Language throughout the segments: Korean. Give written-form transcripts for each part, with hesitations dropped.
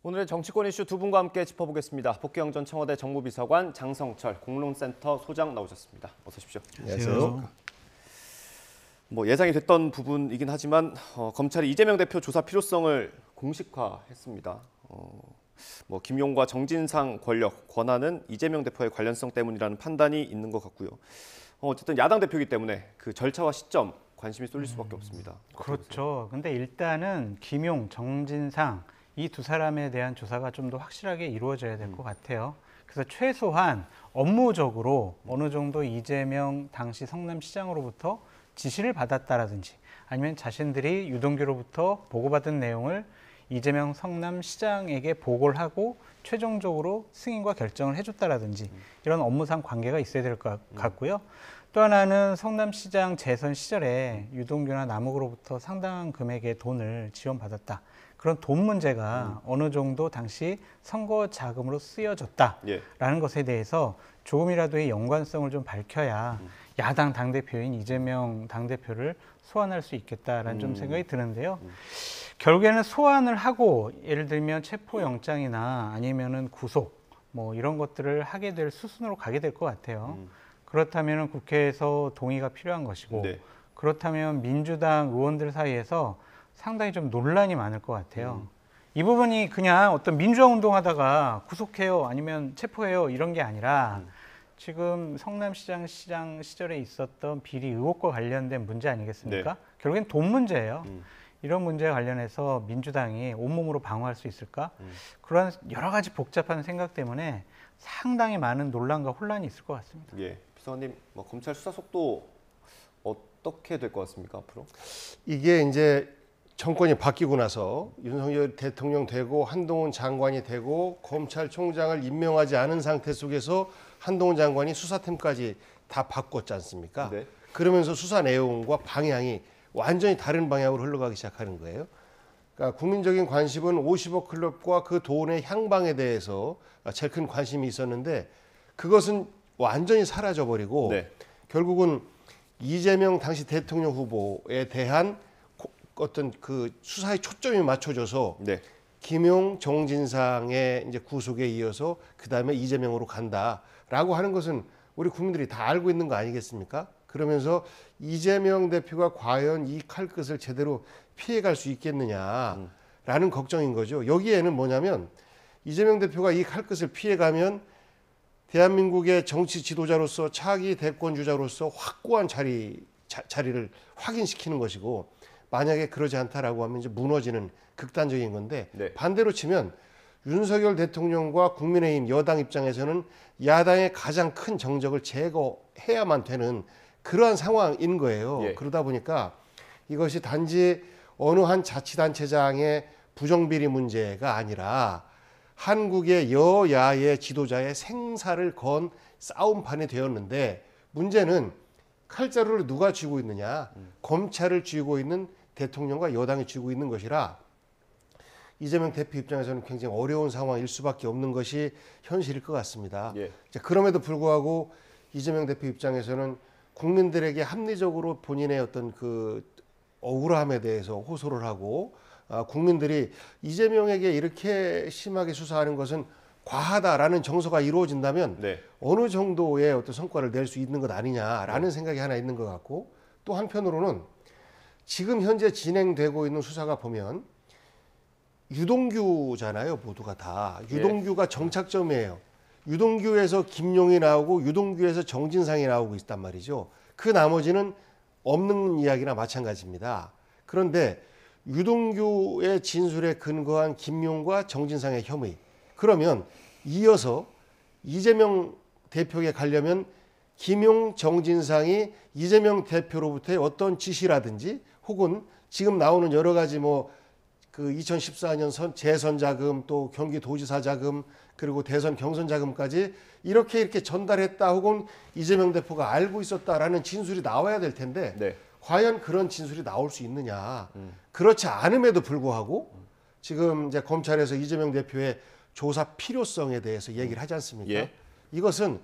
오늘의 정치권 이슈 두 분과 함께 짚어보겠습니다. 복귀영 전 청와대 정무비서관, 장성철 공론센터 소장 나오셨습니다. 어서 오십시오. 안녕하세요. 예상이 됐던 부분이긴 하지만 검찰이 이재명 대표 조사 필요성을 공식화했습니다. 김용과 정진상 권력, 권한은 이재명 대표의 관련성 때문이라는 판단이 있는 것 같고요. 어쨌든 야당 대표이기 때문에 그 절차와 시점 관심이 쏠릴 수밖에 없습니다. 그렇죠. 근데 일단은 김용, 정진상 이 두 사람에 대한 조사가 좀 더 확실하게 이루어져야 될 것 같아요. 그래서 최소한 업무적으로 어느 정도 이재명 당시 성남시장으로부터 지시를 받았다라든지 아니면 자신들이 유동규로부터 보고받은 내용을 이재명 성남시장에게 보고를 하고 최종적으로 승인과 결정을 해줬다라든지 이런 업무상 관계가 있어야 될 것 같고요. 또 하나는 성남시장 재선 시절에 유동규나 남욱으로부터 상당한 금액의 돈을 지원받았다. 그런 돈 문제가 어느 정도 당시 선거 자금으로 쓰여졌다라는 것에 대해서 조금이라도의 연관성을 좀 밝혀야 야당 당대표인 이재명 당대표를 소환할 수 있겠다라는 좀 생각이 드는데요. 결국에는 소환을 하고 예를 들면 체포영장이나 아니면은 구속 이런 것들을 하게 될 수순으로 가게 될 것 같아요. 그렇다면 국회에서 동의가 필요한 것이고 그렇다면 민주당 의원들 사이에서 상당히 좀 논란이 많을 것 같아요. 이 부분이 그냥 어떤 민주화 운동하다가 구속해요 아니면 체포해요 이런 게 아니라 지금 성남시장 시절에 있었던 비리 의혹과 관련된 문제 아니겠습니까? 결국엔 돈 문제예요. 이런 문제에 관련해서 민주당이 온몸으로 방어할 수 있을까? 그런 여러 가지 복잡한 생각 때문에 상당히 많은 논란과 혼란이 있을 것 같습니다. 예, 비서관님, 검찰 수사 속도 어떻게 될 것 같습니까 앞으로? 이게 이제 정권이 바뀌고 나서 윤석열 대통령 되고 한동훈 장관이 되고 검찰총장을 임명하지 않은 상태 속에서 한동훈 장관이 수사팀까지 다 바꿨지 않습니까? 네. 그러면서 수사 내용과 방향이 완전히 다른 방향으로 흘러가기 시작하는 거예요. 그러니까 국민적인 관심은 50억 클럽과 그 돈의 향방에 대해서 제일 큰 관심이 있었는데 그것은 완전히 사라져버리고 결국은 이재명 당시 대통령 후보에 대한 어떤 그 수사의 초점이 맞춰져서 김용, 정진상의 이제 구속에 이어서 그 다음에 이재명으로 간다라고 하는 것은 우리 국민들이 다 알고 있는 거 아니겠습니까? 그러면서 이재명 대표가 과연 이 칼끝을 제대로 피해갈 수 있겠느냐라는 걱정인 거죠. 여기에는 뭐냐면 이재명 대표가 이 칼끝을 피해가면 대한민국의 정치 지도자로서 차기 대권 주자로서 확고한 자리를 확인시키는 것이고 만약에 그러지 않다라고 하면 이제 무너지는 극단적인 건데 반대로 치면 윤석열 대통령과 국민의힘 여당 입장에서는 야당의 가장 큰 정적을 제거해야만 되는 그러한 상황인 거예요. 그러다 보니까 이것이 단지 어느 한 자치단체장의 부정비리 문제가 아니라 한국의 여야의 지도자의 생사를 건 싸움판이 되었는데 문제는 칼자루를 누가 쥐고 있느냐. 검찰을 쥐고 있는 대통령과 여당이 쥐고 있는 것이라 이재명 대표 입장에서는 굉장히 어려운 상황일 수밖에 없는 것이 현실일 것 같습니다. 그럼에도 불구하고 이재명 대표 입장에서는 국민들에게 합리적으로 본인의 어떤 그 억울함에 대해서 호소를 하고 국민들이 이재명에게 이렇게 심하게 수사하는 것은 과하다라는 정서가 이루어진다면 어느 정도의 어떤 성과를 낼 수 있는 것 아니냐라는 생각이 하나 있는 것 같고 또 한편으로는 지금 현재 진행되고 있는 수사가 보면 유동규잖아요. 모두가 다. 유동규가 정착점이에요. 유동규에서 김용이 나오고 유동규에서 정진상이 나오고 있단 말이죠. 그 나머지는 없는 이야기나 마찬가지입니다. 그런데 유동규의 진술에 근거한 김용과 정진상의 혐의 그러면 이어서 이재명 대표에게 가려면 김용, 정진상이 이재명 대표로부터의 어떤 지시라든지 혹은 지금 나오는 여러 가지 그 2014년 재선 자금 또 경기도지사 자금 그리고 대선 경선 자금까지 이렇게 전달했다 혹은 이재명 대표가 알고 있었다라는 진술이 나와야 될 텐데 과연 그런 진술이 나올 수 있느냐. 그렇지 않음에도 불구하고 지금 이제 검찰에서 이재명 대표의 조사 필요성에 대해서 얘기를 하지 않습니까? 이것은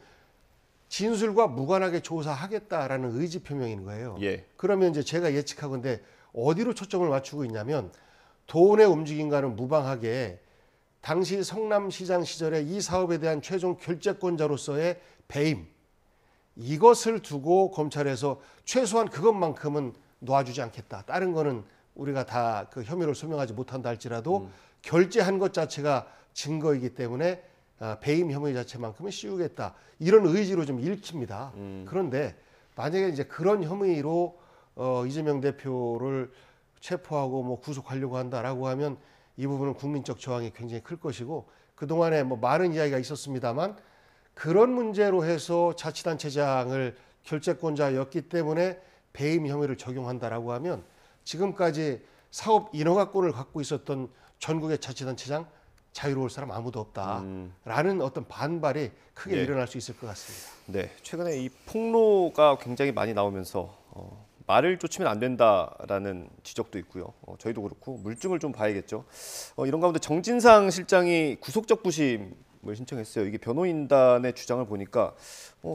진술과 무관하게 조사하겠다라는 의지 표명인 거예요. 그러면 이제 제가 예측하건대 어디로 초점을 맞추고 있냐면 돈의 움직임과는 무방하게 당시 성남시장 시절에 이 사업에 대한 최종 결재권자로서의 배임, 이것을 두고 검찰에서 최소한 그것만큼은 놓아주지 않겠다. 다른 거는 우리가 다 그 혐의를 소명하지 못한다 할지라도 결재한 것 자체가 증거이기 때문에 배임 혐의 자체만큼은 씌우겠다. 이런 의지로 좀 읽힙니다. 그런데 만약에 이제 그런 혐의로 이재명 대표를 체포하고 뭐 구속하려고 한다라고 하면 이 부분은 국민적 저항이 굉장히 클 것이고, 그동안에 뭐 많은 이야기가 있었습니다만 그런 문제로 해서 자치단체장을 결재권자였기 때문에 배임 혐의를 적용한다라고 하면 지금까지 사업 인허가권을 갖고 있었던 전국의 자치단체장 자유로울 사람 아무도 없다라는 어떤 반발이 크게 네. 일어날 수 있을 것 같습니다. 네, 최근에 이 폭로가 굉장히 많이 나오면서 말을 쫓으면 안 된다라는 지적도 있고요. 저희도 그렇고 물증을 좀 봐야겠죠. 이런 가운데 정진상 실장이 구속적 부심을 신청했어요. 이게 변호인단의 주장을 보니까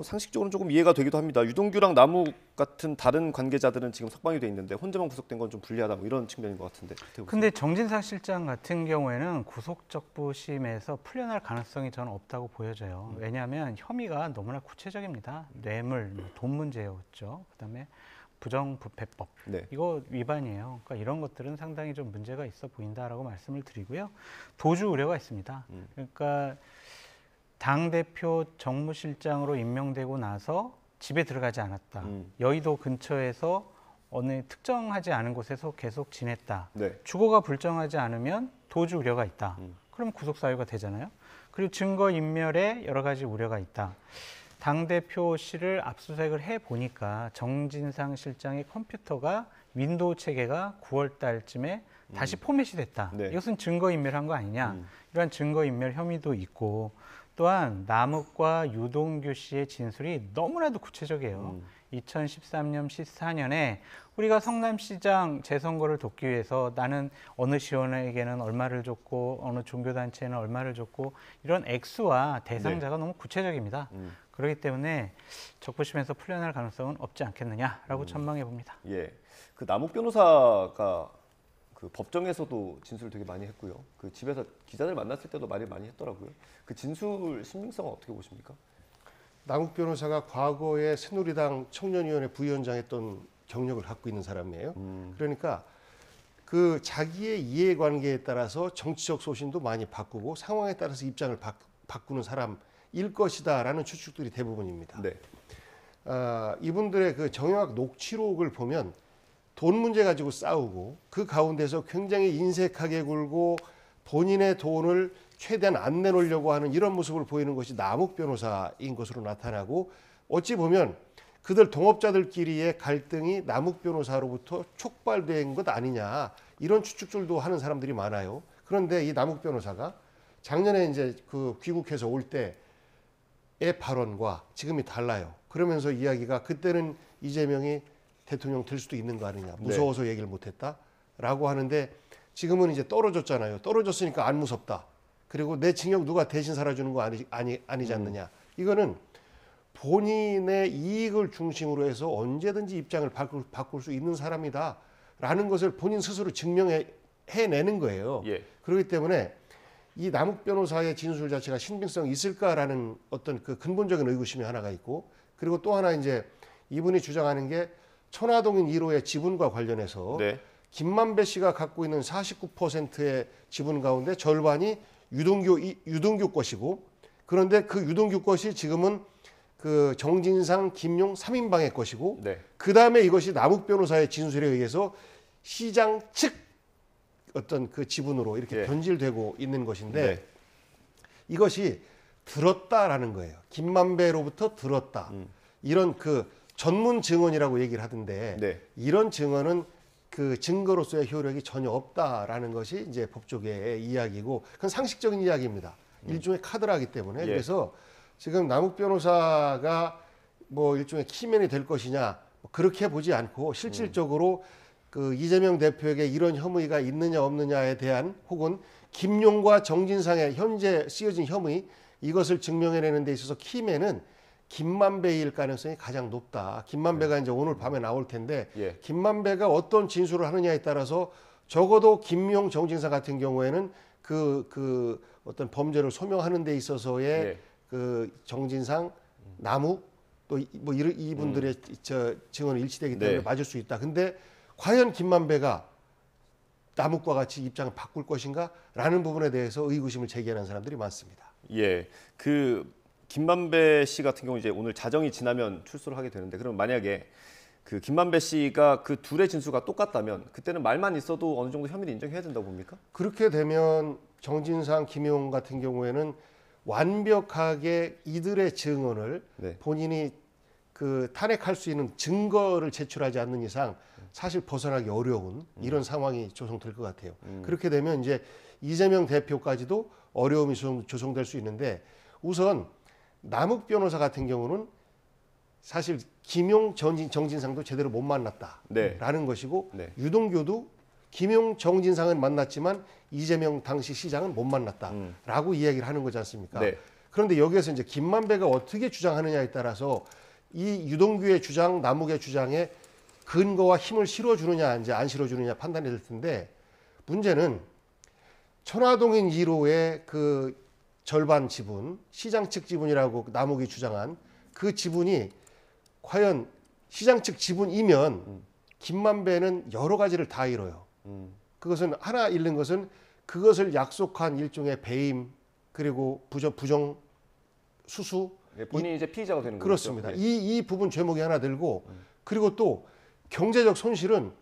상식적으로는 조금 이해가 되기도 합니다. 유동규랑 남욱 같은 다른 관계자들은 지금 석방이 돼 있는데 혼자만 구속된 건 좀 불리하다, 뭐 이런 측면인 것 같은데. 근데 정진상 실장 같은 경우에는 구속적 부심에서 풀려날 가능성이 저는 없다고 보여져요. 왜냐하면 혐의가 너무나 구체적입니다. 뇌물, 돈 문제였죠. 그다음에 부정부패법, 네. 이거 위반이에요. 그러니까 이런 것들은 상당히 좀 문제가 있어 보인다라고 말씀을 드리고요. 도주 우려가 있습니다. 그러니까 당 대표 정무실장으로 임명되고 나서 집에 들어가지 않았다. 여의도 근처에서 어느 특정하지 않은 곳에서 계속 지냈다. 네. 주거가 불정하지 않으면 도주 우려가 있다. 그럼 구속 사유가 되잖아요. 그리고 증거 인멸에 여러 가지 우려가 있다. 당대표실을 압수수색을 해보니까 정진상 실장의 컴퓨터가 윈도우 체계가 9월 달쯤에 다시 포맷이 됐다. 네. 이것은 증거인멸한 거 아니냐. 이러한 증거인멸 혐의도 있고, 또한 남욱과 유동규 씨의 진술이 너무나도 구체적이에요. 2013년, 14년에 우리가 성남시장 재선거를 돕기 위해서 나는 어느 시원에게는 얼마를 줬고 어느 종교단체에는 얼마를 줬고, 이런 액수와 대상자가 너무 구체적입니다. 그렇기 때문에 적부심에서 풀려날 가능성은 없지 않겠느냐라고 전망해 봅니다. 예, 그 남욱 변호사가 그 법정에서도 진술을 되게 많이 했고요. 그 집에서 기자들 만났을 때도 말을 많이 했더라고요. 그 진술 신빙성은 어떻게 보십니까? 남욱 변호사가 과거에 새누리당 청년위원회 부위원장했던 경력을 갖고 있는 사람이에요. 그러니까 그 자기의 이해관계에 따라서 정치적 소신도 많이 바꾸고 상황에 따라서 입장을 바꾸는 사람일 것이다라는 추측들이 대부분입니다. 네. 이분들의 그 정영학 녹취록을 보면 돈 문제 가지고 싸우고 그 가운데서 굉장히 인색하게 굴고 본인의 돈을 최대한 안 내놓으려고 하는 이런 모습을 보이는 것이 남욱 변호사인 것으로 나타나고, 어찌 보면 그들 동업자들끼리의 갈등이 남욱 변호사로부터 촉발된 것 아니냐, 이런 추측들도 하는 사람들이 많아요. 그런데 이 남욱 변호사가 작년에 이제 그 귀국해서 올 때의 발언과 지금이 달라요. 그러면서 이야기가 그때는 이재명이 대통령 될 수도 있는 거 아니냐, 무서워서 얘기를 못했다라고 하는데 지금은 이제 떨어졌잖아요. 떨어졌으니까 안 무섭다. 그리고 내 징역 누가 대신 살아주는 거 아니지 않느냐. 이거는 본인의 이익을 중심으로 해서 언제든지 입장을 바꿀 수 있는 사람이다라는 것을 본인 스스로 증명해내는 거예요. 예. 그렇기 때문에 이 남욱 변호사의 진술 자체가 신빙성이 있을까라는 어떤 그 근본적인 의구심이 하나가 있고, 그리고 또 하나 이제 이분이 주장하는 게 천화동인 1호의 지분과 관련해서 네. 김만배 씨가 갖고 있는 49%의 지분 가운데 절반이 유동규 것이고, 그런데 그 유동규 것이 지금은 그 정진상, 김용 3인방의 것이고, 네. 그 다음에 이것이 남욱 변호사의 진술에 의해서 시장 측 어떤 그 지분으로 이렇게 예. 변질되고 있는 것인데, 네. 이것이 들었다라는 거예요. 김만배로부터 들었다. 이런 그 전문 증언이라고 얘기를 하던데, 네. 이런 증언은 그 증거로서의 효력이 전혀 없다라는 것이 이제 법조계의 이야기고, 그건 상식적인 이야기입니다. 일종의 카드라기 때문에. 예. 그래서 지금 남욱 변호사가 뭐 일종의 키맨이 될 것이냐, 그렇게 보지 않고 실질적으로 그 이재명 대표에게 이런 혐의가 있느냐 없느냐에 대한, 혹은 김용과 정진상의 현재 쓰여진 혐의, 이것을 증명해내는 데 있어서 키맨은 김만배일 가능성이 가장 높다. 김만배가 이제 오늘 밤에 나올 텐데, 예. 김만배가 어떤 진술을 하느냐에 따라서 적어도 김용, 정진상 같은 경우에는 어떤 범죄를 소명하는 데 있어서의 네. 그 정진상, 남욱 또 뭐 이분들의 저 증언이 일치되기 때문에 네. 맞을 수 있다. 근데 과연 김만배가 남욱과 같이 입장을 바꿀 것인가라는 부분에 대해서 의구심을 제기하는 사람들이 많습니다. 예, 그 김만배 씨 같은 경우 이제 오늘 자정이 지나면 출소를 하게 되는데, 그럼 만약에 그 김만배 씨가 그 둘의 진술과 똑같다면 그때는 말만 있어도 어느 정도 혐의를 인정해야 된다고 봅니까? 그렇게 되면 정진상, 김용 같은 경우에는 완벽하게 이들의 증언을 네. 본인이 그 탄핵할 수 있는 증거를 제출하지 않는 이상 사실 벗어나기 어려운 이런 상황이 조성될 것 같아요. 그렇게 되면 이제 이재명 대표까지도 어려움이 조성될 수 있는데, 우선 남욱 변호사 같은 경우는 사실 김용, 정진상도 제대로 못 만났다라는 것이고, 네. 유동규도 김용, 정진상은 만났지만 이재명 당시 시장은 못 만났다라고 이야기를 하는 거지 않습니까? 네. 그런데 여기에서 이제 김만배가 어떻게 주장하느냐에 따라서 이 유동규의 주장, 남욱의 주장에 근거와 힘을 실어주느냐 이제 안 실어주느냐 판단이 될 텐데, 문제는 천화동인 1호의 그 절반 지분, 시장 측 지분이라고 남욱이 주장한 그 지분이 과연 시장 측 지분이면 김만배는 여러 가지를 다 잃어요. 그것은 하나 잃는 것은 그것을 약속한 일종의 배임, 그리고 부정 수수, 예, 본인이 이제 피의자가 되는 거죠. 그렇습니다. 예. 이 부분 죄목이 하나 들고, 그리고 또 경제적 손실은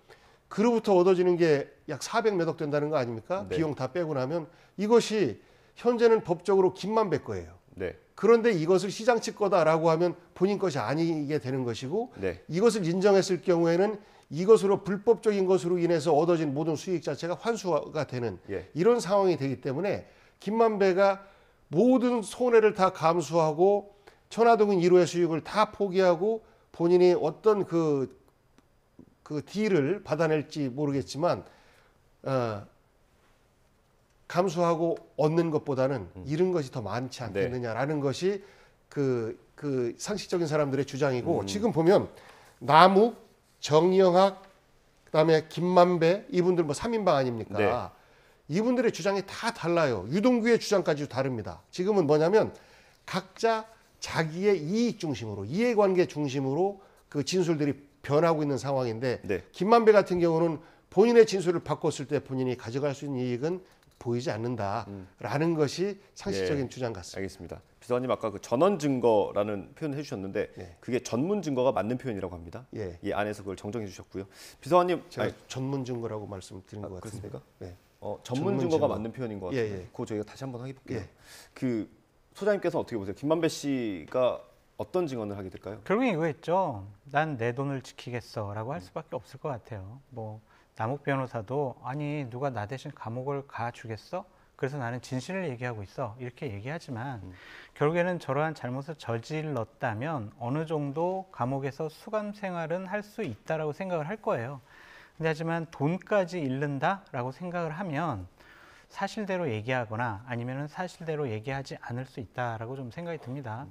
그로부터 얻어지는 게 약 400몇억 된다는 거 아닙니까? 네. 비용 다 빼고 나면 이것이 현재는 법적으로 김만배 거예요. 네. 그런데 이것을 시장 측 거다라고 하면 본인 것이 아니게 되는 것이고, 네. 이것을 인정했을 경우에는 이것으로 불법적인 것으로 인해서 얻어진 모든 수익 자체가 환수가 되는 예. 이런 상황이 되기 때문에 김만배가 모든 손해를 다 감수하고 천화동인 1호의 수익을 다 포기하고 본인이 어떤 그 딜을 받아낼지 모르겠지만 감수하고 얻는 것보다는 잃은 것이 더 많지 않겠느냐라는 것이 그 상식적인 사람들의 주장이고, 지금 보면 남욱, 정영학, 그다음에 김만배 이분들 뭐 3인방 아닙니까? 네. 이분들의 주장이 다 달라요. 유동규의 주장까지도 다릅니다. 지금은 뭐냐면 각자 자기의 이익 중심으로, 이해관계 중심으로 그 진술들이 변하고 있는 상황인데, 네. 김만배 같은 경우는 본인의 진술을 바꿨을 때 본인이 가져갈 수 있는 이익은 보이지 않는다라는 것이 상식적인 예. 주장 같습니다. 알겠습니다. 비서관님 아까 그 전원 증거라는 표현을 해주셨는데 네. 그게 전문 증거가 맞는 표현이라고 합니다. 예. 이 안에서 그걸 정정해 주셨고요. 비서관님, 제가 전문 증거라고 말씀드린 것 같은데. 그렇습니까? 네. 전문 전문 증거가 증거. 맞는 표현인 것 예, 같은데 예. 그거 저희가 다시 한번 해볼게요. 예. 그 소장님께서 어떻게 보세요? 김만배 씨가 어떤 증언을 하게 될까요? 결국엔 이거였죠. 난 내 돈을 지키겠어라고 할 수밖에 없을 것 같아요. 뭐 남욱 변호사도 아니 누가 나 대신 감옥을 가 주겠어? 그래서 나는 진실을 얘기하고 있어. 이렇게 얘기하지만 결국에는 저러한 잘못을 저질렀다면 어느 정도 감옥에서 수감 생활은 할 수 있다라고 생각을 할 거예요. 근데 하지만 돈까지 잃는다라고 생각을 하면 사실대로 얘기하거나 아니면은 사실대로 얘기하지 않을 수 있다라고 좀 생각이 듭니다.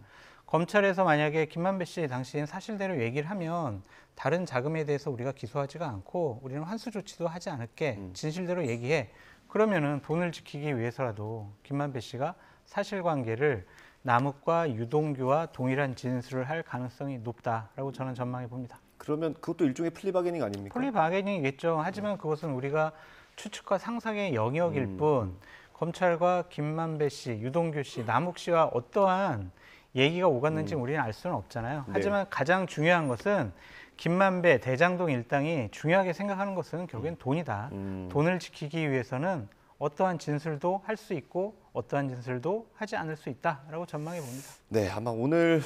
검찰에서 만약에 김만배 씨 당시엔 사실대로 얘기를 하면 다른 자금에 대해서 우리가 기소하지가 않고 우리는 환수 조치도 하지 않을게. 진실대로 얘기해. 그러면은 돈을 지키기 위해서라도 김만배 씨가 사실관계를 남욱과 유동규와 동일한 진술을 할 가능성이 높다라고 저는 전망해 봅니다. 그러면 그것도 일종의 플리바게닝 아닙니까? 플리바게닝이겠죠. 하지만 그것은 우리가 추측과 상상의 영역일 뿐 검찰과 김만배 씨, 유동규 씨, 남욱 씨와 어떠한 얘기가 오갔는지 우리는 알 수는 없잖아요. 네. 하지만 가장 중요한 것은 김만배, 대장동 일당이 중요하게 생각하는 것은 결국엔 돈이다. 돈을 지키기 위해서는 어떠한 진술도 할 수 있고 어떠한 진술도 하지 않을 수 있다라고 전망해 봅니다. 네, 아마 오늘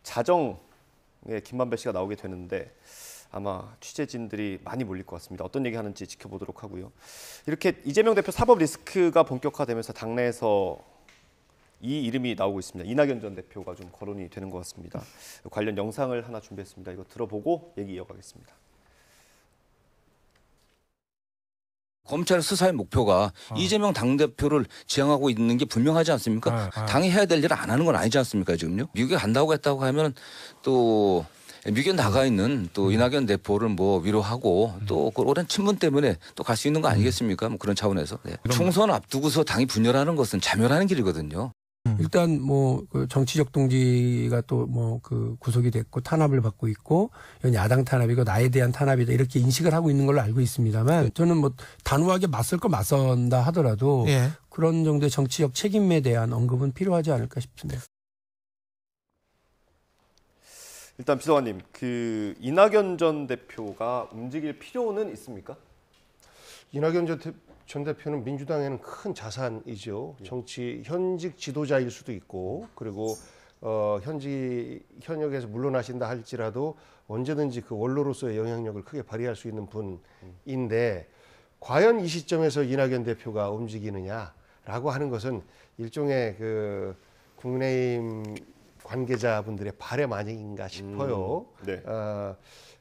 자정에 김만배 씨가 나오게 되는데 아마 취재진들이 많이 몰릴 것 같습니다. 어떤 얘기 하는지 지켜보도록 하고요. 이렇게 이재명 대표 사법 리스크가 본격화되면서 당내에서 이 이름이 나오고 있습니다. 이낙연 전 대표가 좀 거론이 되는 것 같습니다. 관련 영상을 하나 준비했습니다. 이거 들어보고 얘기 이어가겠습니다. 검찰 수사의 목표가 이재명 당대표를 지향하고 있는 게 분명하지 않습니까? 당이 해야 될 일을 안 하는 건 아니지 않습니까, 지금요? 미국에 간다고 했다고 하면 또 미국에 나가 있는 또 이낙연 대표를 뭐 위로하고 또 그 오랜 친분 때문에 또 갈 수 있는 거 아니겠습니까? 뭐 그런 차원에서. 네. 총선 앞두고서 당이 분열하는 것은 자멸하는 길이거든요. 일단 뭐 그 정치적 동지가 또 뭐 그 구속이 됐고 탄압을 받고 있고 이건 야당 탄압이고 나에 대한 탄압이다 이렇게 인식을 하고 있는 걸로 알고 있습니다만 저는 뭐 단호하게 맞설 거 맞선다 하더라도 예. 그런 정도의 정치적 책임에 대한 언급은 필요하지 않을까 싶습니다. 일단 비서관님, 그 이낙연 전 대표가 움직일 필요는 있습니까? 이낙연 전 대표는 민주당에는 큰 자산이죠. 정치 현직 지도자일 수도 있고 그리고 현역에서 물러나신다 할지라도 언제든지 그 원로로서의 영향력을 크게 발휘할 수 있는 분인데 과연 이 시점에서 이낙연 대표가 움직이느냐라고 하는 것은 일종의 그 국민의힘 관계자분들의 바램 아닌가 싶어요. 네.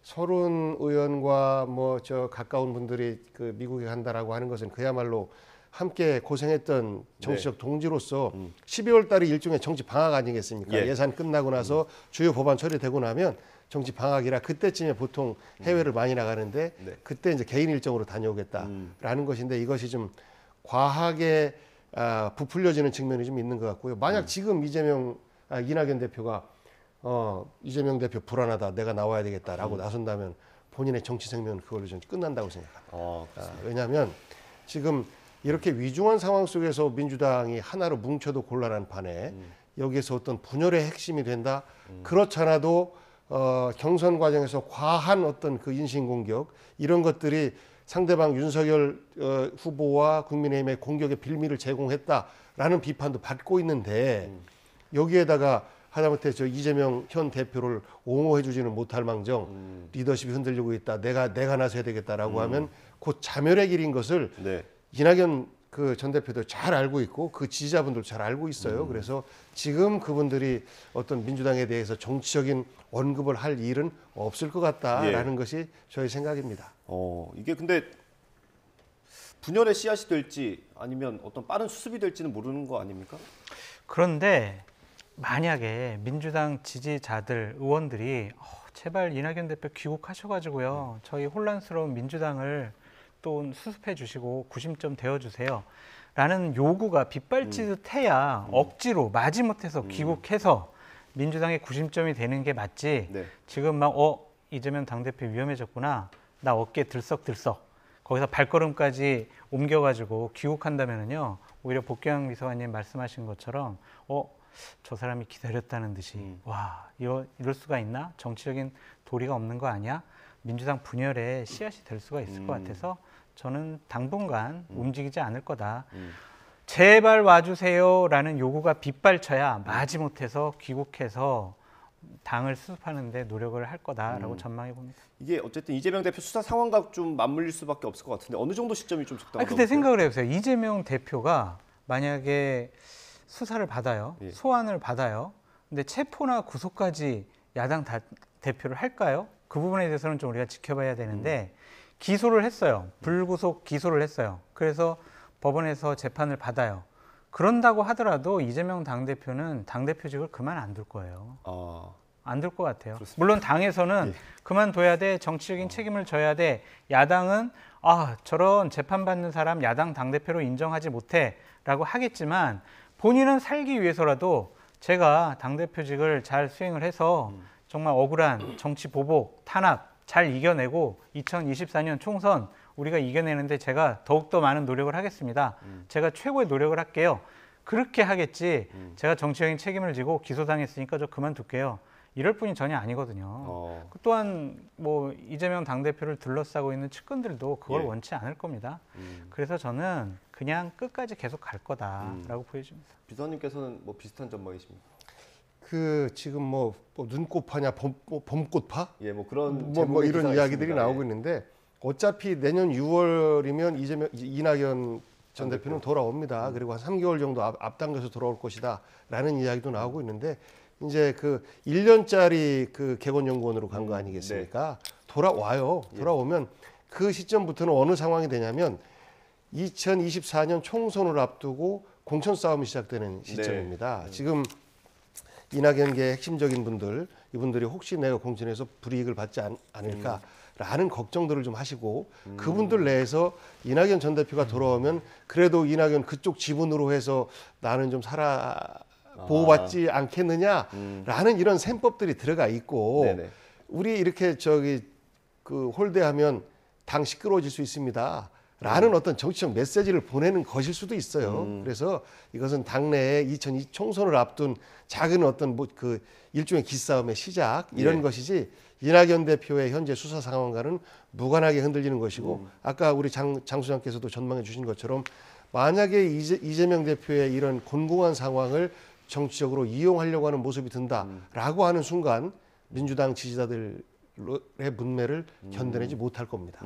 서른 의원과 뭐 저 가까운 분들이 그 미국에 간다라고 하는 것은 그야말로 함께 고생했던 정치적 동지로서 12월 달이 일종의 정치 방학 아니겠습니까? 예. 예산 끝나고 나서 주요 법안 처리되고 나면 정치 방학이라 그때쯤에 보통 해외를 많이 나가는데 네. 그때 이제 개인 일정으로 다녀오겠다라는 것인데 이것이 좀 과하게 부풀려지는 측면이 좀 있는 것 같고요. 만약 지금 이낙연 대표가 이재명 대표 불안하다, 내가 나와야 되겠다라고 나선다면 본인의 정치 생명은 그걸로 좀 끝난다고 생각합니다. 왜냐하면 지금 이렇게 위중한 상황 속에서 민주당이 하나로 뭉쳐도 곤란한 판에 여기에서 어떤 분열의 핵심이 된다. 그렇잖아도 경선 과정에서 과한 어떤 그 인신공격 이런 것들이 상대방 윤석열 후보와 국민의힘의 공격의 빌미를 제공했다라는 비판도 받고 있는데 여기에다가 하다못해 저 이재명 현 대표를 옹호해주지는 못할 망정 리더십이 흔들리고 있다. 내가 나서야 되겠다라고 하면 곧 자멸의 길인 것을 네. 이낙연 그 전 대표도 잘 알고 있고 그 지지자분들도 잘 알고 있어요. 그래서 지금 그분들이 어떤 민주당에 대해서 정치적인 언급을 할 일은 없을 것 같다라는 것이 저희 생각입니다. 이게 근데 분열의 씨앗이 될지 아니면 어떤 빠른 수습이 될지는 모르는 거 아닙니까? 그런데 만약에 민주당 지지자들 의원들이 제발 이낙연 대표 귀국하셔가지고요 저희 혼란스러운 민주당을 또 수습해 주시고 구심점 되어주세요 라는 요구가 빗발치듯 해야 억지로 마지못해서 귀국해서 민주당의 구심점이 되는 게 맞지. 네. 지금 막 이재명 당대표 위험해졌구나, 나 어깨 들썩들썩 거기서 발걸음까지 옮겨가지고 귀국한다면은요 오히려 복경 비서관님 말씀하신 것처럼 저 사람이 기다렸다는 듯이 와 이럴 수가 있나? 정치적인 도리가 없는 거 아니야? 민주당 분열의 씨앗이 될 수가 있을 것 같아서 저는 당분간 움직이지 않을 거다. 제발 와주세요라는 요구가 빗발쳐야 마지못해서 귀국해서 당을 수습하는 데 노력을 할 거다라고 전망해 봅니다. 이게 어쨌든 이재명 대표 수사 상황과 좀 맞물릴 수밖에 없을 것 같은데 어느 정도 시점이 좀 적당한가요? 근데 생각을 해보세요. 이재명 대표가 만약에 수사를 받아요. 예. 소환을 받아요. 근데 체포나 구속까지 야당 대표를 할까요? 그 부분에 대해서는 좀 우리가 지켜봐야 되는데 기소를 했어요. 불구속 기소를 했어요. 그래서 법원에서 재판을 받아요. 그런다고 하더라도 이재명 당대표는 당대표직을 그만 안 둘 거예요. 안 둘 것 같아요. 그렇습니다. 물론 당에서는 그만둬야 돼, 정치적인 책임을 져야 돼. 야당은 저런 재판받는 사람 야당 당대표로 인정하지 못해 라고 하겠지만 본인은 살기 위해서라도 제가 당대표직을 잘 수행을 해서 정말 억울한 정치 보복, 탄압 잘 이겨내고 2024년 총선 우리가 이겨내는데 제가 더욱더 많은 노력을 하겠습니다. 제가 최고의 노력을 할게요. 그렇게 하겠지 제가 정치적인 책임을 지고 기소당했으니까 저 그만둘게요. 이럴 뿐이 전혀 아니거든요. 또한 뭐 이재명 당대표를 둘러싸고 있는 측근들도 그걸 원치 않을 겁니다. 그래서 저는 그냥 끝까지 계속 갈 거다라고 보여집니다. 비서님께서는 뭐 비슷한 전망이십니까? 그 지금 뭐 눈꽃파냐 봄꽃파? 예, 뭐 그런 뭐 이런 기사가 이야기들이 있습니다. 나오고 있는데 어차피 내년 6월이면 이낙연 전 대표는 돌아옵니다. 그리고 한 3개월 정도 앞당겨서 돌아올 것이다라는 이야기도 나오고 있는데 이제 그 1년짜리 그 개건연구원으로 간 거 아니겠습니까? 돌아와요. 돌아오면 그 시점부터는 어느 상황이 되냐면 2024년 총선을 앞두고 공천 싸움이 시작되는 시점입니다. 지금 이낙연계의 핵심적인 분들, 이분들이 혹시 내가 공천에서 불이익을 받지 않을까라는 걱정들을 좀 하시고 그분들 내에서 이낙연 전 대표가 돌아오면 그래도 이낙연 그쪽 지분으로 해서 나는 좀 보호받지 않겠느냐라는 이런 셈법들이 들어가 있고 네네. 우리 이렇게 그 홀대하면 당 시끄러워질 수 있습니다. 라는 어떤 정치적 메시지를 보내는 것일 수도 있어요. 그래서 이것은 당내에 2020 총선을 앞둔 작은 어떤 그 일종의 기싸움의 시작 이런 예. 것이지 이낙연 대표의 현재 수사 상황과는 무관하게 흔들리는 것이고 아까 우리 장 수장께서도 전망해 주신 것처럼 만약에 이재명 대표의 이런 곤궁한 상황을 정치적으로 이용하려고 하는 모습이 든다라고 하는 순간 민주당 지지자들의 문매를 견뎌내지 못할 겁니다.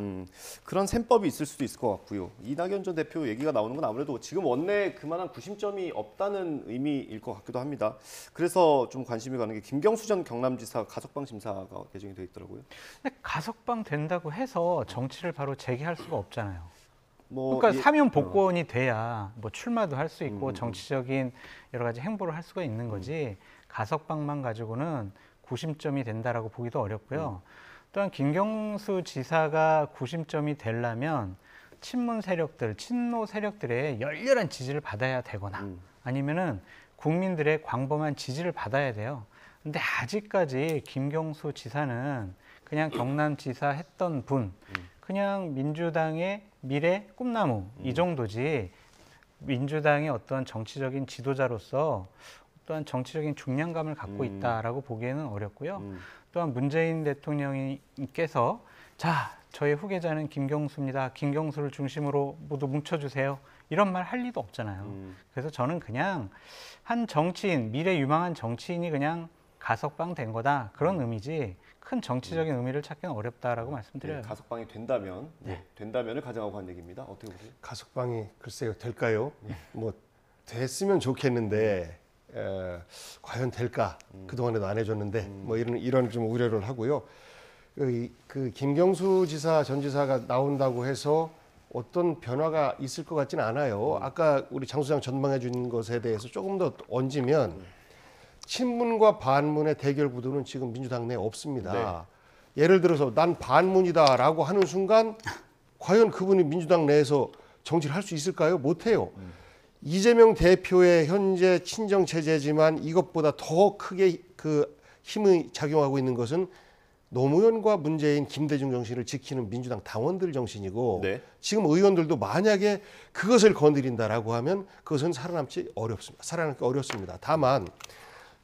그런 셈법이 있을 수도 있을 것 같고요. 이낙연 전 대표 얘기가 나오는 건 아무래도 지금 원내에 그만한 구심점이 없다는 의미일 것 같기도 합니다. 그래서 좀 관심이 가는 게 김경수 전 경남지사 가석방 심사가 예정이 돼 있더라고요. 근데 가석방 된다고 해서 정치를 바로 재개할 수가 없잖아요. 뭐 그러니까 사면 복권이 돼야 뭐 출마도 할 수 있고 정치적인 여러 가지 행보를 할 수가 있는 거지 가석방만 가지고는 구심점이 된다라고 보기도 어렵고요. 또한 김경수 지사가 구심점이 되려면 친문 세력들, 친노 세력들의 열렬한 지지를 받아야 되거나 아니면은 국민들의 광범한 지지를 받아야 돼요. 근데 아직까지 김경수 지사는 그냥 경남지사 했던 분, 그냥 민주당의 미래 꿈나무 이 정도지 민주당의 어떤 정치적인 지도자로서 또한 정치적인 중량감을 갖고 있다라고 보기에는 어렵고요. 또한 문재인 대통령께서 자, 저의 후계자는 김경수입니다. 김경수를 중심으로 모두 뭉쳐주세요. 이런 말 할 리도 없잖아요. 그래서 저는 그냥 한 정치인, 미래 유망한 정치인이 그냥 가석방 된 거다. 그런 의미지 큰 정치적인 의미를 찾기는 어렵다라고 말씀드려요. 네, 가석방이 된다면, 된다면을 가정하고 한 얘기입니다. 어떻게 보세요? 가석방이 글쎄요 될까요? 뭐 됐으면 좋겠는데 과연 될까? 그동안에도 안 해줬는데 뭐 이런 좀 우려를 하고요. 그 김경수 지사 전 지사가 나온다고 해서 어떤 변화가 있을 것 같지는 않아요. 아까 우리 장 수장 전망해 준 것에 대해서 조금 더 얹으면 친문과 반문의 대결 구도는 지금 민주당 내에 없습니다. 예를 들어서 난 반문이다라고 하는 순간 과연 그분이 민주당 내에서 정치를 할 수 있을까요? 못해요. 이재명 대표의 현재 친정 체제지만 이것보다 더 크게 그 힘이 작용하고 있는 것은 노무현과 문재인, 김대중 정신을 지키는 민주당 당원들 정신이고 네. 지금 의원들도 만약에 그것을 건드린다라고 하면 그것은 살아남기 어렵습니다. 다만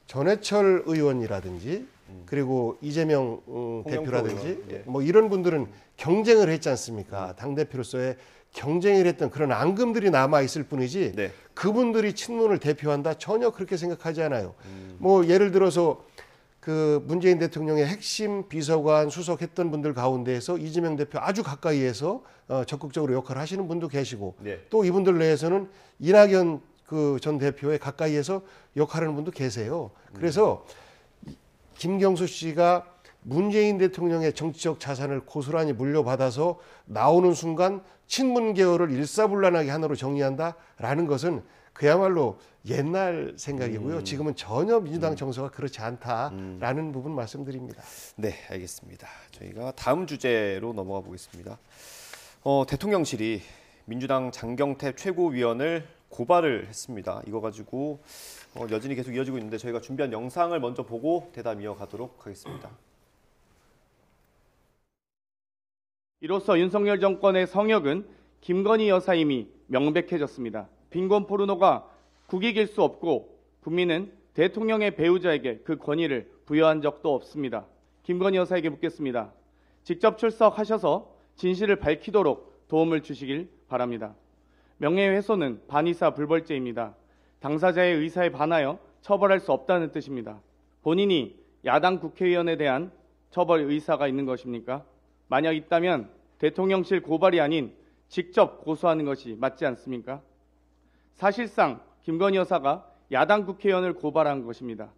전해철 의원이라든지 그리고 이재명 대표라든지 의원, 예. 뭐 이런 분들은 경쟁을 했지 않습니까? 당대표로서의 경쟁을 했던 그런 앙금들이 남아 있을 뿐이지 네. 그분들이 친문을 대표한다 전혀 그렇게 생각하지 않아요. 뭐 예를 들어서 그 문재인 대통령의 핵심 비서관 수석했던 분들 가운데에서 이재명 대표 아주 가까이에서 적극적으로 역할을 하시는 분도 계시고 네. 또 이분들 내에서는 이낙연 그 전 대표의 가까이에서 역할하는 분도 계세요. 그래서 김경수 씨가 문재인 대통령의 정치적 자산을 고스란히 물려받아서 나오는 순간 친문 계열을 일사불란하게 하나로 정리한다라는 것은 그야말로 옛날 생각이고요. 지금은 전혀 민주당 정서가 그렇지 않다라는 부분 말씀드립니다. 네, 알겠습니다. 저희가 다음 주제로 넘어가 보겠습니다. 대통령실이 민주당 장경태 최고위원을 고발을 했습니다. 이거 가지고 여진이 계속 이어지고 있는데 저희가 준비한 영상을 먼저 보고 대담 이어가도록 하겠습니다. 이로써 윤석열 정권의 성역은 김건희 여사임이 명백해졌습니다. 빈곤 포르노가 국익일 수 없고 국민은 대통령의 배우자에게 그 권위를 부여한 적도 없습니다. 김건희 여사에게 묻겠습니다. 직접 출석하셔서 진실을 밝히도록 도움을 주시길 바랍니다. 명예훼손은 반의사 불벌죄입니다. 당사자의 의사에 반하여 처벌할 수 없다는 뜻입니다. 본인이 야당 국회의원에 대한 처벌 의사가 있는 것입니까? 만약 있다면 대통령실 고발이 아닌 직접 고소하는 것이 맞지 않습니까? 사실상 김건희 여사가 야당 국회의원을 고발한 것입니다.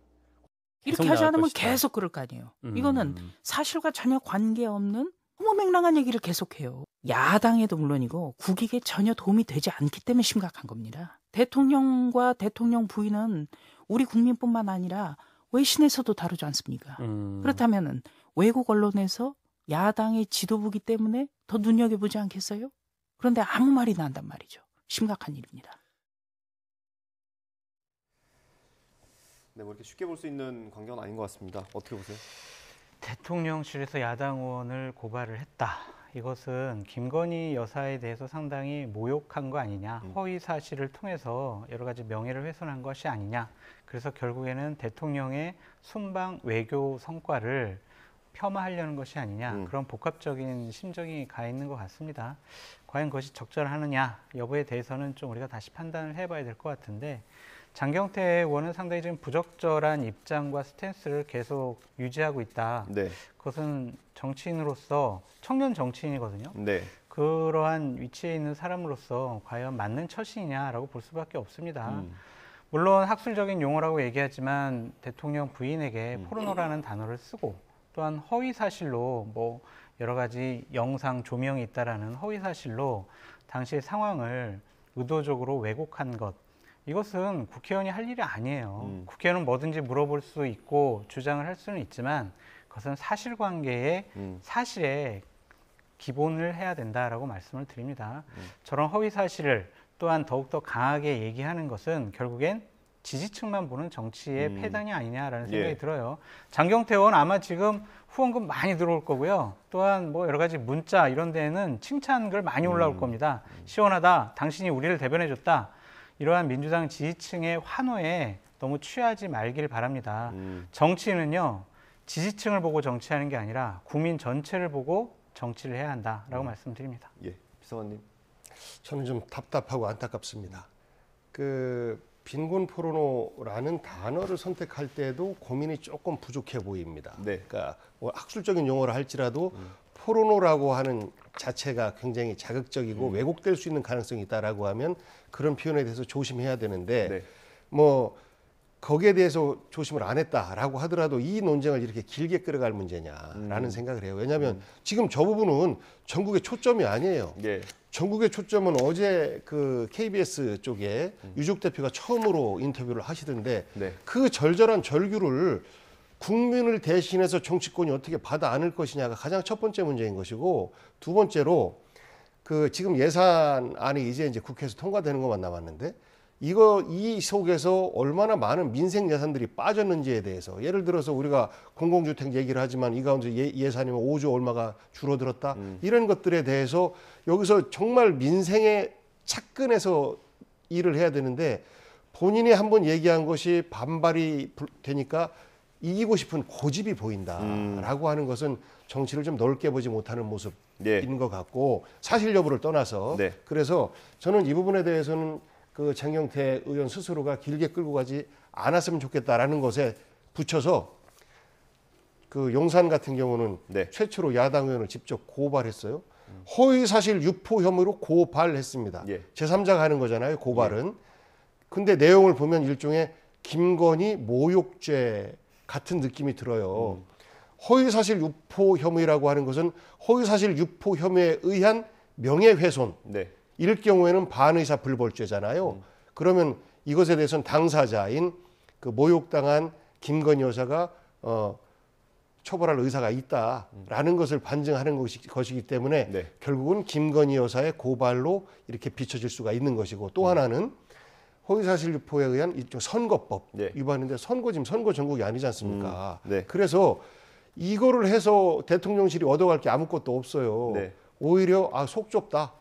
이렇게 하지 않으면 계속 그럴 거 아니에요. 이거는 사실과 전혀 관계없는 허무맹랑한 얘기를 계속해요. 야당에도 물론이고 국익에 전혀 도움이 되지 않기 때문에 심각한 겁니다. 대통령과 대통령 부인은 우리 국민뿐만 아니라 외신에서도 다루지 않습니까? 그렇다면은 외국 언론에서 야당의 지도부기 때문에 더 눈여겨보지 않겠어요? 그런데 아무 말이나 한단 말이죠. 심각한 일입니다. 네, 뭐 이렇게 쉽게 볼 수 있는 관계는 아닌 것 같습니다. 어떻게 보세요? 대통령실에서 야당 의원을 고발을 했다. 이것은 김건희 여사에 대해서 상당히 모욕한 거 아니냐, 허위 사실을 통해서 여러 가지 명예를 훼손한 것이 아니냐. 그래서 결국에는 대통령의 순방 외교 성과를 폄하하려는 것이 아니냐, 그런 복합적인 심정이 가 있는 것 같습니다. 과연 그것이 적절하느냐 여부에 대해서는 좀 우리가 다시 판단을 해봐야 될 것 같은데, 장경태 의원은 상당히 지금 부적절한 입장과 스탠스를 계속 유지하고 있다. 네. 그것은 정치인으로서, 청년 정치인이거든요. 네. 그러한 위치에 있는 사람으로서 과연 맞는 처신이냐라고 볼 수밖에 없습니다. 물론 학술적인 용어라고 얘기하지만 대통령 부인에게 포르노라는 단어를 쓰고, 또한 허위 사실로 뭐 여러 가지 영상 조명이 있다라는 허위 사실로 당시의 상황을 의도적으로 왜곡한 것, 이것은 국회의원이 할 일이 아니에요. 국회의원은 뭐든지 물어볼 수 있고 주장을 할 수는 있지만 그것은 사실관계의 사실에 기본을 해야 된다라고 말씀을 드립니다. 저런 허위 사실을 또한 더욱더 강하게 얘기하는 것은 결국엔 지지층만 보는 정치의 패단이 아니냐라는 생각이 들어요. 장경태 의원 아마 지금 후원금 많이 들어올 거고요. 또한 뭐 여러 가지 문자 이런 데에는 칭찬글 많이 올라올 겁니다. 시원하다, 당신이 우리를 대변해줬다. 이러한 민주당 지지층의 환호에 너무 취하지 말길 바랍니다. 정치는요, 지지층을 보고 정치하는 게 아니라 국민 전체를 보고 정치를 해야 한다라고 말씀드립니다. 예, 비서관님. 저는 좀 답답하고 안타깝습니다. 그 빈곤 포르노라는 단어를 선택할 때도 고민이 조금 부족해 보입니다. 네. 그러니까 뭐 학술적인 용어를 할지라도 포르노라고 하는 자체가 굉장히 자극적이고 왜곡될 수 있는 가능성이 있다라고 하면 그런 표현에 대해서 조심해야 되는데, 네. 뭐 거기에 대해서 조심을 안 했다라고 하더라도 이 논쟁을 이렇게 길게 끌어갈 문제냐라는 생각을 해요. 왜냐하면 지금 저 부분은 전국의 초점이 아니에요. 예. 전국의 초점은 어제 그 KBS 쪽에 유족 대표가 처음으로 인터뷰를 하시던데, 네. 그 절절한 절규를 국민을 대신해서 정치권이 어떻게 받아 안을 것이냐가 가장 첫 번째 문제인 것이고, 두 번째로 그 지금 예산안이 이제 국회에서 통과되는 것만 남았는데, 이 속에서 얼마나 많은 민생 예산들이 빠졌는지에 대해서, 예를 들어서 우리가 공공주택 얘기를 하지만 이 가운데 예산이면 5조 얼마가 줄어들었다, 이런 것들에 대해서 여기서 정말 민생에 착근해서 일을 해야 되는데, 본인이 한번 얘기한 것이 반발이 되니까 이기고 싶은 고집이 보인다라고 하는 것은 정치를 좀 넓게 보지 못하는 모습인 예. 것 같고, 사실 여부를 떠나서 네. 그래서 저는 이 부분에 대해서는 그 장경태 의원 스스로가 길게 끌고 가지 않았으면 좋겠다라는 것에 붙여서, 그 용산 같은 경우는 네. 최초로 야당 의원을 직접 고발했어요. 허위사실 유포 혐의로 고발했습니다. 예. 제3자가 하는 거잖아요, 고발은. 근데 내용을 보면 일종의 김건희 모욕죄 같은 느낌이 들어요. 허위사실 유포 혐의라고 하는 것은 허위사실 유포 혐의에 의한 명예훼손, 네. 이럴 경우에는 반의사 불벌죄잖아요. 그러면 이것에 대해서는 당사자인 그 모욕당한 김건희 여사가 처벌할 의사가 있다라는 것을 반증하는 것이기 때문에 네. 결국은 김건희 여사의 고발로 이렇게 비춰질 수가 있는 것이고, 또 하나는 허위사실 유포에 의한 일종 선거법 네. 위반인데, 지금 선거 전국이 아니지 않습니까? 네. 그래서 이거를 해서 대통령실이 얻어갈 게 아무것도 없어요. 네. 오히려 속 좁다.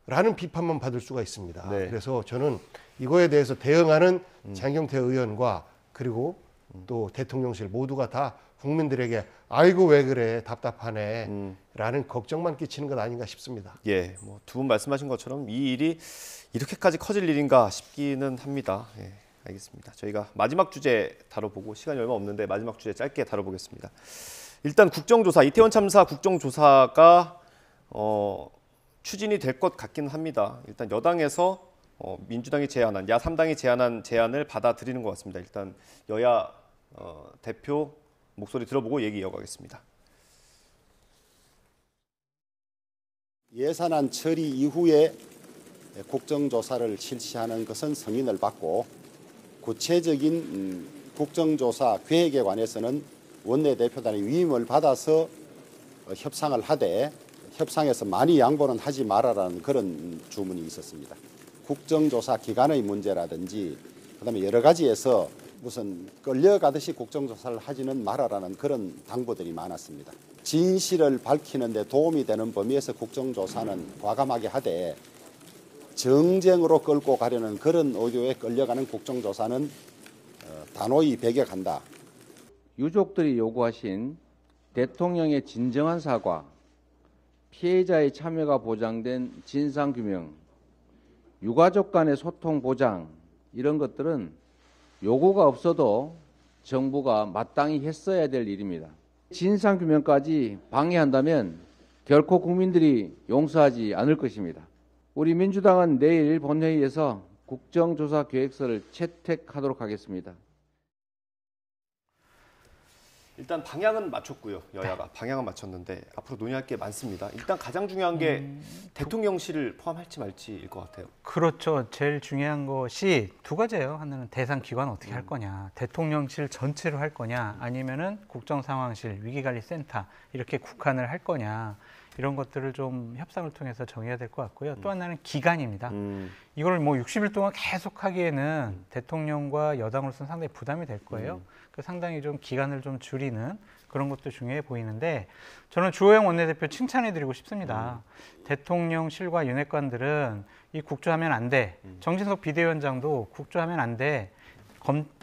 라는 비판만 받을 수가 있습니다. 네. 그래서 저는 이거에 대해서 대응하는 장경태 의원과 그리고 또 대통령실 모두가 다 국민들에게 아이고 왜 그래 답답하네 라는 걱정만 끼치는 것 아닌가 싶습니다. 예, 뭐 두 분 말씀하신 것처럼 이 일이 이렇게까지 커질 일인가 싶기는 합니다. 예, 알겠습니다. 저희가 마지막 주제 다뤄보고, 시간이 얼마 없는데 마지막 주제 짧게 다뤄보겠습니다. 일단 국정조사, 이태원 참사 국정조사가 추진이 될 것 같긴 합니다. 일단 여당에서 민주당이 제안한, 야3당이 제안한 제안을 받아들이는 것 같습니다. 일단 여야 대표 목소리 들어보고 얘기 이어가겠습니다. 예산안 처리 이후에 국정조사를 실시하는 것은 승인을 받고, 구체적인 국정조사 계획에 관해서는 원내대표단의 위임을 받아서 협상을 하되 협상에서 많이 양보는 하지 말아라는 그런 주문이 있었습니다. 국정조사 기간의 문제라든지 그다음에 여러 가지에서 무슨 끌려가듯이 국정조사를 하지는 말아라는 그런 당부들이 많았습니다. 진실을 밝히는 데 도움이 되는 범위에서 국정조사는 과감하게 하되 정쟁으로 끌고 가려는 그런 의도에 끌려가는 국정조사는 단호히 배격한다. 유족들이 요구하신 대통령의 진정한 사과, 피해자의 참여가 보장된 진상규명, 유가족 간의 소통 보장 이런 것들은 요구가 없어도 정부가 마땅히 했어야 될 일입니다. 진상규명까지 방해한다면 결코 국민들이 용서하지 않을 것입니다. 우리 민주당은 내일 본회의에서 국정조사 계획서를 채택하도록 하겠습니다. 일단 방향은 맞췄고요. 여야가 방향은 맞췄는데 앞으로 논의할 게 많습니다. 일단 가장 중요한 게 대통령실을 포함할지 말지일 것 같아요. 그렇죠. 제일 중요한 것이 두 가지예요. 하나는 대상 기관 어떻게 할 거냐, 대통령실 전체로 할 거냐, 아니면은 국정상황실, 위기관리센터 이렇게 국한을 할 거냐, 이런 것들을 좀 협상을 통해서 정해야 될 것 같고요. 또 하나는 기간입니다. 이걸 뭐 60일 동안 계속 하기에는 대통령과 여당으로서는 상당히 부담이 될 거예요. 상당히 좀 기간을 좀 줄이는 그런 것도 중요해 보이는데, 저는 주호영 원내대표 칭찬해드리고 싶습니다. 대통령실과 윤핵관들은 이 국조하면 안 돼. 정진석 비대위원장도 국조하면 안 돼.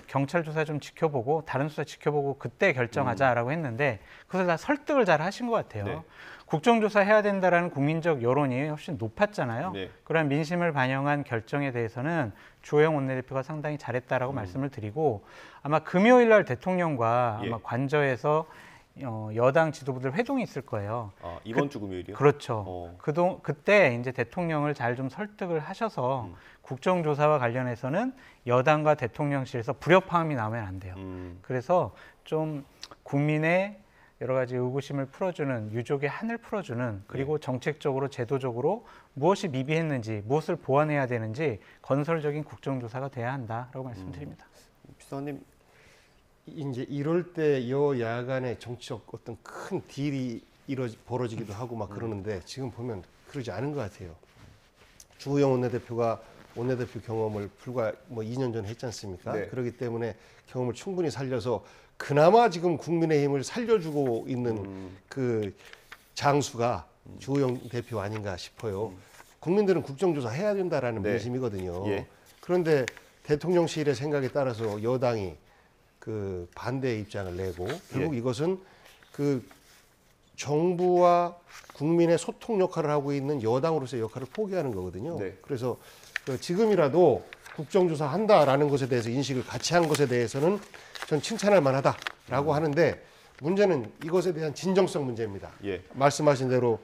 경찰 조사 좀 지켜보고 다른 수사 지켜보고 그때 결정하자라고 했는데 그것을 다 설득을 잘 하신 것 같아요. 네. 국정조사 해야 된다라는 국민적 여론이 훨씬 높았잖아요. 네. 그런 민심을 반영한 결정에 대해서는 주호영 원내대표가 상당히 잘했다라고 말씀을 드리고, 아마 금요일 날 대통령과 아마 관저에서 여당 지도부들 회동이 있을 거예요. 이번 주 금요일이요? 그렇죠. 그때 이제 대통령을 잘 좀 설득을 하셔서 국정조사와 관련해서는 여당과 대통령실에서 불협화음이 나오면 안 돼요. 그래서 좀 국민의 여러 가지 의구심을 풀어주는, 유족의 한을 풀어주는, 그리고 정책적으로 제도적으로 무엇이 미비했는지, 무엇을 보완해야 되는지 건설적인 국정조사가 돼야 한다라고 말씀드립니다. 비서관님, 이제 이럴 때 여야 간의 정치적 어떤 큰 딜이 벌어지기도 하고 막 그러는데 지금 보면 그러지 않은 것 같아요. 주호영 원내대표가 원내대표 경험을 불과 2년 전에 했지 않습니까? 네. 그렇기 때문에 경험을 충분히 살려서 그나마 지금 국민의힘을 살려주고 있는 그 장수가 주호영 대표 아닌가 싶어요. 국민들은 국정조사 해야 된다라는 민심이거든요. 그런데 대통령실의 생각에 따라서 여당이 그 반대의 입장을 내고 결국 이것은 그 정부와 국민의 소통 역할을 하고 있는 여당으로서의 역할을 포기하는 거거든요. 그래서 지금이라도 국정조사 한다라는 것에 대해서 인식을 같이 한 것에 대해서는 전 칭찬할 만하다라고 하는데, 문제는 이것에 대한 진정성 문제입니다. 말씀하신 대로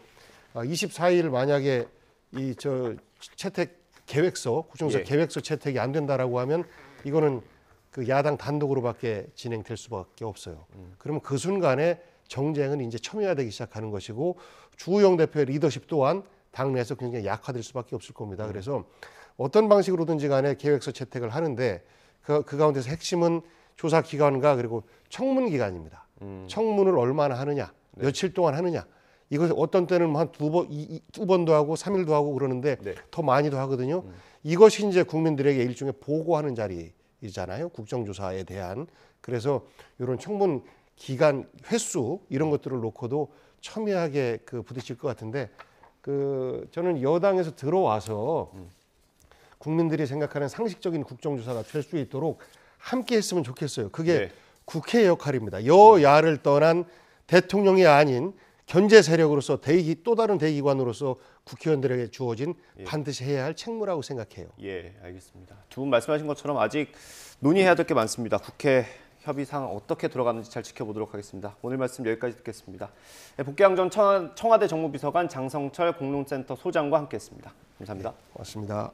24일 만약에 채택 계획서, 국정조사 계획서 채택이 안 된다라고 하면 이거는 그 야당 단독으로밖에 진행될 수밖에 없어요. 그러면 그 순간에 정쟁은 이제 첨예화되기 시작하는 것이고, 주호영 대표의 리더십 또한 당내에서 굉장히 약화될 수밖에 없을 겁니다. 그래서 어떤 방식으로든지 간에 계획서 채택을 하는데 그 가운데서 핵심은 조사 기간과 그리고 청문 기간입니다. 청문을 얼마나 하느냐, 며칠 동안 하느냐. 이것을 어떤 때는 한 두 번도 하고 3일도 하고 그러는데 더 많이도 하거든요. 이것이 이제 국민들에게 일종의 보고하는 자리이잖아요. 국정조사에 대한. 그래서 이런 청문 기간 횟수 이런 것들을 놓고도 첨예하게 부딪힐 것 같은데, 저는 여당에서 들어와서 국민들이 생각하는 상식적인 국정조사가 될 수 있도록 함께 했으면 좋겠어요. 그게 국회의 역할입니다. 여야를 떠난 대통령이 아닌 견제 세력으로서 또 다른 대기관으로서 국회의원들에게 주어진 반드시 해야 할 책무라고 생각해요. 알겠습니다. 두 분 말씀하신 것처럼 아직 논의해야 될 게 많습니다. 국회 협의상 어떻게 돌아가는지 잘 지켜보도록 하겠습니다. 오늘 말씀 여기까지 듣겠습니다. 복귀왕 전 청와대 정무비서관 장성철 공론센터 소장과 함께했습니다. 감사합니다. 고맙습니다.